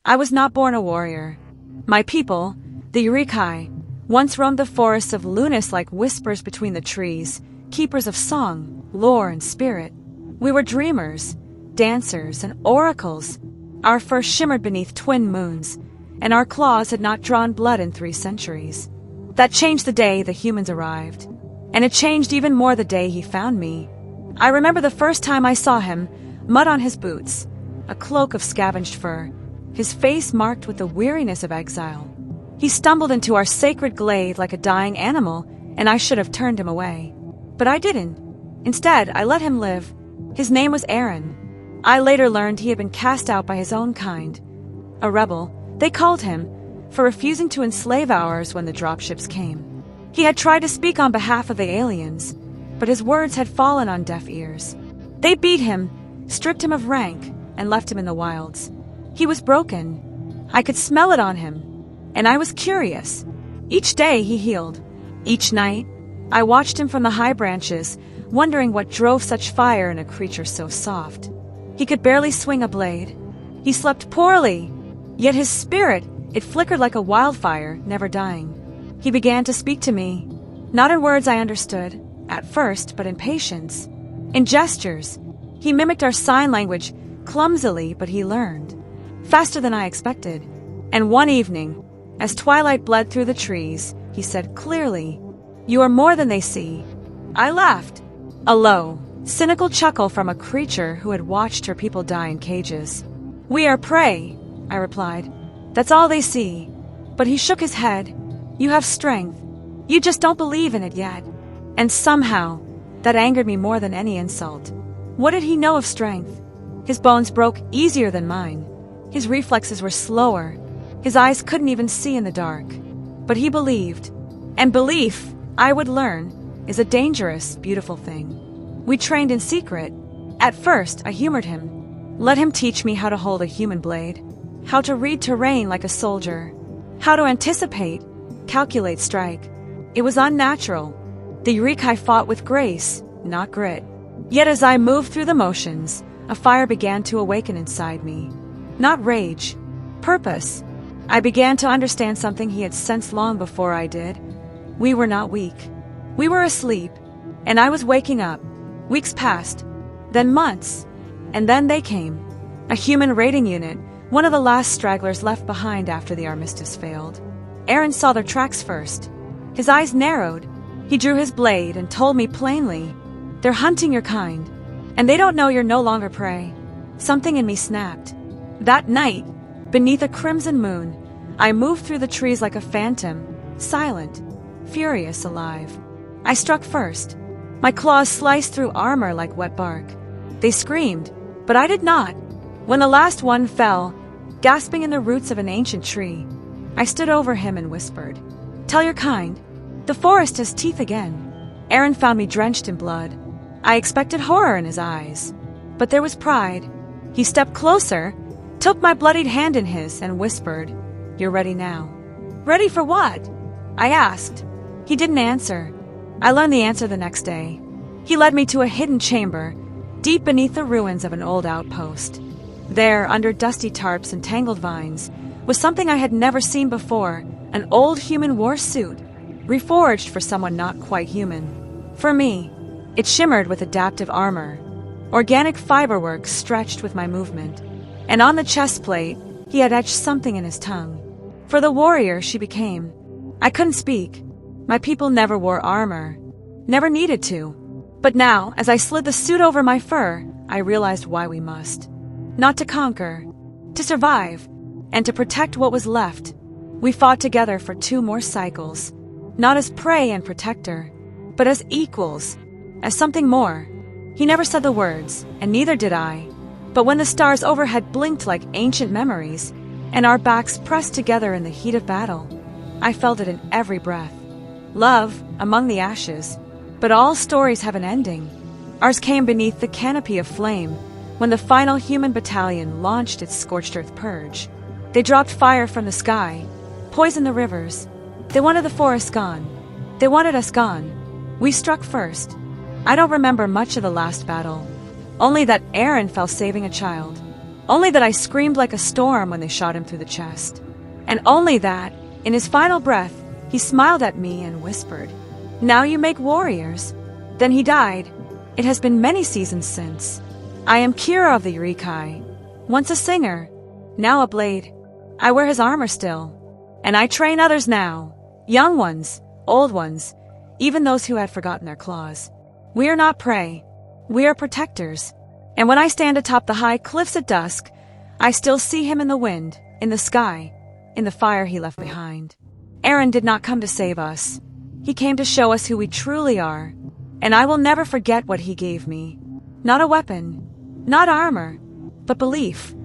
I was not born a warrior. My people, the Yurikai, once roamed the forests of Lunas like whispers between the trees, keepers of song, lore, and spirit. We were dreamers, dancers, and oracles. Our fur shimmered beneath twin moons, and our claws had not drawn blood in 3 centuries. That changed the day the humans arrived, and it changed even more the day he found me. I remember the first time I saw him, mud on his boots, a cloak of scavenged fur, his face marked with the weariness of exile. He stumbled into our sacred glade like a dying animal, and I should have turned him away. But I didn't. Instead, I let him live. His name was Aaron. I later learned he had been cast out by his own kind. A rebel, they called him, for refusing to enslave ours when the dropships came. He had tried to speak on behalf of the aliens, but his words had fallen on deaf ears. They beat him, stripped him of rank, and left him in the wilds. He was broken. I could smell it on him, and I was curious. Each day he healed. Each night, I watched him from the high branches, wondering what drove such fire in a creature so soft. He could barely swing a blade. He slept poorly, yet his spirit, it flickered like a wildfire, never dying. He began to speak to me, not in words I understood, at first, but in patience. In gestures. He mimicked our sign language, clumsily, but he learned. Faster than I expected. And one evening, as twilight bled through the trees, he said clearly, "You are more than they see." I laughed. A low, cynical chuckle from a creature who had watched her people die in cages. "We are prey," I replied. "That's all they see." But he shook his head. "You have strength. You just don't believe in it yet." And somehow, that angered me more than any insult. What did he know of strength? His bones broke easier than mine. His reflexes were slower. His eyes couldn't even see in the dark. But he believed. And belief, I would learn, is a dangerous, beautiful thing. We trained in secret. At first, I humored him. Let him teach me how to hold a human blade, how to read terrain like a soldier, how to anticipate, calculate, strike. It was unnatural. The Yurikai fought with grace, not grit. Yet as I moved through the motions, a fire began to awaken inside me. Not rage, purpose. I began to understand something he had sensed long before I did. We were not weak. We were asleep, and I was waking up. Weeks passed, then months, and then they came. A human raiding unit, one of the last stragglers left behind after the armistice failed. Aaron saw their tracks first. His eyes narrowed. He drew his blade and told me plainly, "They're hunting your kind, and they don't know you're no longer prey." Something in me snapped. That night, beneath a crimson moon, I moved through the trees like a phantom, silent, furious, alive. I struck first. My claws sliced through armor like wet bark. They screamed, but I did not. When the last one fell, gasping in the roots of an ancient tree, I stood over him and whispered, "Tell your kind, the forest has teeth again." Aaron found me drenched in blood. I expected horror in his eyes, but there was pride. He stepped closer, took my bloodied hand in his, and whispered, "You're ready now." "Ready for what?" I asked. He didn't answer. I learned the answer the next day. He led me to a hidden chamber, deep beneath the ruins of an old outpost. There, under dusty tarps and tangled vines, was something I had never seen before, an old human war suit, reforged for someone not quite human. For me, it shimmered with adaptive armor. Organic fiberwork stretched with my movement. And on the chest plate, he had etched something in his tongue. For the warrior she became. I couldn't speak. My people never wore armor. Never needed to. But now, as I slid the suit over my fur, I realized why we must. Not to conquer. To survive. And to protect what was left. We fought together for 2 more cycles. Not as prey and protector, but as equals. As something more. He never said the words, and neither did I. But when the stars overhead blinked like ancient memories, and our backs pressed together in the heat of battle, I felt it in every breath. Love, among the ashes. But all stories have an ending. Ours came beneath the canopy of flame, when the final human battalion launched its scorched earth purge. They dropped fire from the sky, poisoned the rivers. They wanted the forest gone. They wanted us gone. We struck first. I don't remember much of the last battle. Only that Aaron fell saving a child. Only that I screamed like a storm when they shot him through the chest. And only that, in his final breath, he smiled at me and whispered, "Now you make warriors." Then he died. It has been many seasons since. I am Kira of the Yurikai, once a singer, now a blade. I wear his armor still, and I train others now, young ones, old ones, even those who had forgotten their claws. We are not prey. We are protectors. And when I stand atop the high cliffs at dusk, I still see him in the wind, in the sky, in the fire he left behind. Aaron did not come to save us. He came to show us who we truly are, and I will never forget what he gave me. Not a weapon, not armor, but belief.